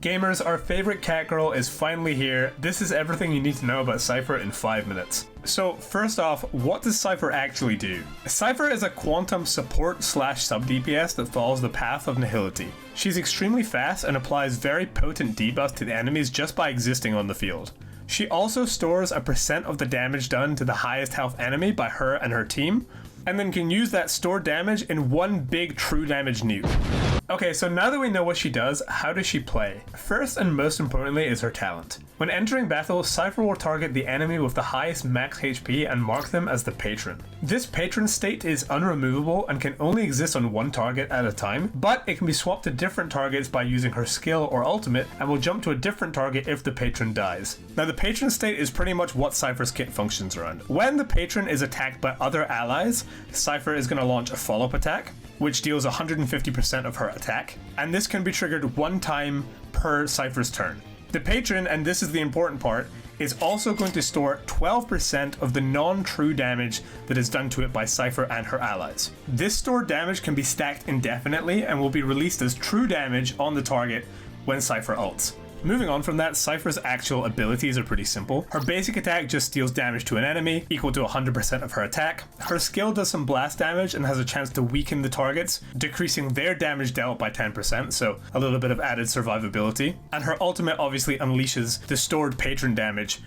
Gamers, our favorite cat girl is finally here. This is everything you need to know about Cipher in 5 minutes. So first off, what does Cipher actually do? Cipher is a quantum support / sub DPS that follows the path of nihility. She's extremely fast and applies very potent debuffs to the enemies just by existing on the field. She also stores a % of the damage done to the highest health enemy by her and her team, and then can use that stored damage in one big true damage nuke. Okay, so now that we know what she does, how does she play? First and most importantly is her talent. When entering battle, Cipher will target the enemy with the highest max HP and mark them as the patron. This patron state is unremovable and can only exist on one target at a time, but it can be swapped to different targets by using her skill or ultimate, and will jump to a different target if the patron dies. Now the patron state is pretty much what Cipher's kit functions around. When the patron is attacked by other allies, Cipher is going to launch a follow-up attack, which deals 150% of her attack, and this can be triggered one time per Cipher's turn. The patron, and this is the important part, is also going to store 12% of the non-true damage that is done to it by Cipher and her allies. This stored damage can be stacked indefinitely and will be released as true damage on the target when Cipher ults. Moving on from that, Cipher's actual abilities are pretty simple. Her basic attack just deals damage to an enemy, equal to 100% of her attack. Her skill does some blast damage and has a chance to weaken the targets, decreasing their damage dealt by 10%, so a little bit of added survivability. And her ultimate obviously unleashes the stored patron damage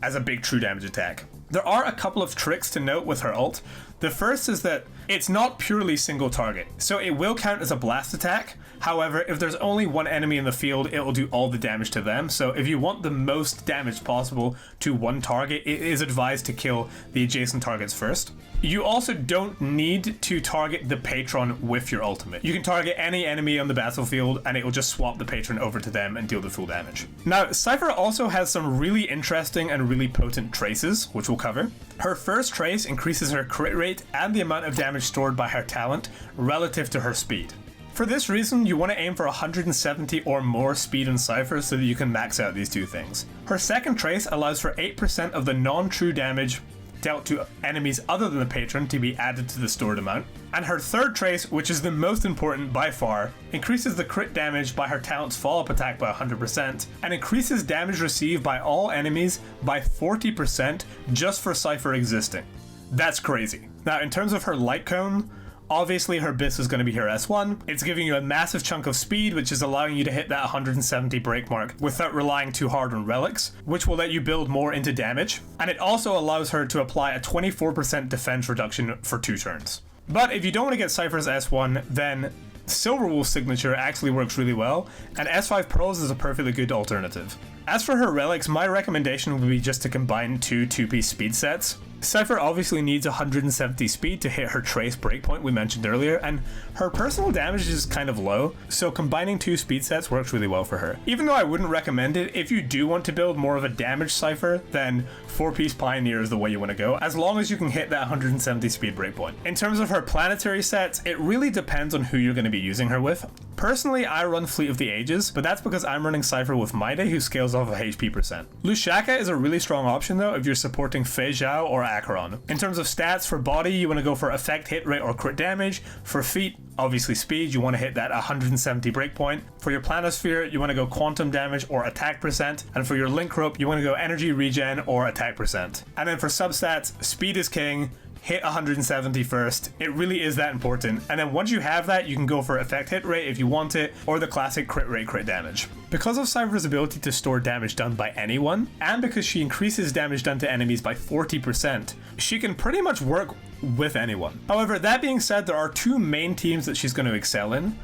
as a big true damage attack. There are a couple of tricks to note with her ult. The first is that it's not purely single target, so it will count as a blast attack. However, if there's only one enemy in the field, it will do all the damage to them. So if you want the most damage possible to one target, it is advised to kill the adjacent targets first. You also don't need to target the patron with your ultimate. You can target any enemy on the battlefield and it will just swap the patron over to them and deal the full damage. Now, Cipher also has some really interesting and really potent traces, which we'll cover. Her first trace increases her crit rate and the amount of damage stored by her talent relative to her speed. For this reason, you want to aim for 170 or more speed in Cipher so that you can max out these two things. Her second trace allows for 8% of the non-true damage dealt to enemies other than the patron to be added to the stored amount. And her third trace, which is the most important by far, increases the crit damage by her talent's follow-up attack by 100% and increases damage received by all enemies by 40% just for Cipher existing. That's crazy. Now, in terms of her light cone, obviously her BIS is going to be her S1. It's giving you a massive chunk of speed, which is allowing you to hit that 170 break mark without relying too hard on relics, which will let you build more into damage. And it also allows her to apply a 24% defense reduction for 2 turns. But if you don't want to get Cipher's S1, then Silverwolf's signature actually works really well, and S5 Pearls is a perfectly good alternative. As for her relics, my recommendation would be just to combine 2 2-piece speed sets. Cipher obviously needs 170 speed to hit her trace breakpoint we mentioned earlier, and her personal damage is kind of low, so combining 2 speed sets works really well for her. Even though I wouldn't recommend it, if you do want to build more of a damage Cipher, then 4-piece Pioneer is the way you want to go, as long as you can hit that 170 speed breakpoint. In terms of her planetary sets, it really depends on who you're going to be using her with. Personally, I run Fleet of the Ages, but that's because I'm running Cipher with Maide, who scales off of HP percent. Lusaka is a really strong option though if you're supporting Fei Zhao or Acheron. In terms of stats, for body, you want to go for effect, hit rate, or crit damage. For feet, obviously speed, you want to hit that 170 breakpoint. For your planosphere, you want to go quantum damage or attack percent. And for your link rope, you want to go energy regen or attack percent. And then for substats, speed is king. Hit 170 first. It really is that important. And then once you have that, you can go for effect hit rate if you want it, or the classic crit rate, crit damage. Because of Cipher's ability to store damage done by anyone, and because she increases damage done to enemies by 40%, she can pretty much work with anyone. However, that being said, there are 2 main teams that she's going to excel in,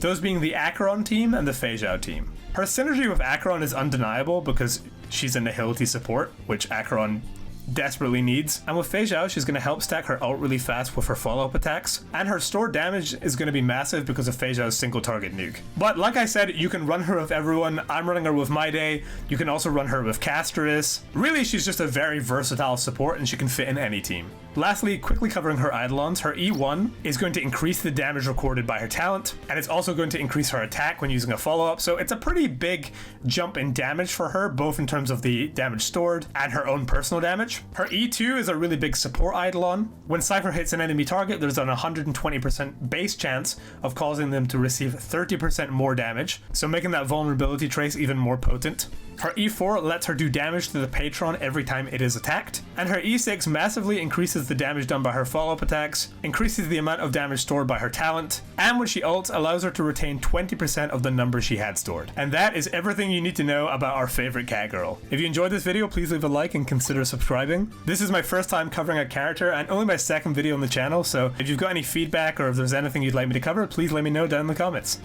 those being the Acheron team and the Fei Zhao team. Her synergy with Acheron is undeniable because she's a nihility support, which Acheron desperately needs, and with Fei Zhao, she's going to help stack her ult really fast with her follow-up attacks, and her stored damage is going to be massive because of Fei Zhao's single target nuke. But like I said, you can run her with everyone. I'm running her with Maide. You can also run her with Castris. Really, she's just a very versatile support and she can fit in any team. Lastly, quickly covering her Eidolons, her E1 is going to increase the damage recorded by her talent, and it's also going to increase her attack when using a follow-up, so it's a pretty big jump in damage for her, both in terms of the damage stored and her own personal damage. damage. Her E2 is a really big support Eidolon. When Cipher hits an enemy target, there's an 120% base chance of causing them to receive 30% more damage, so making that vulnerability trace even more potent. Her E4 lets her do damage to the patron every time it is attacked, and her E6 massively increases the damage done by her follow-up attacks, increases the amount of damage stored by her talent, and when she ults, allows her to retain 20% of the number she had stored. And that is everything you need to know about our favorite cat girl. If you enjoyed this video, please leave a like and consider subscribing. This is my first time covering a character and only my second video on the channel, so if you've got any feedback or if there's anything you'd like me to cover, please let me know down in the comments.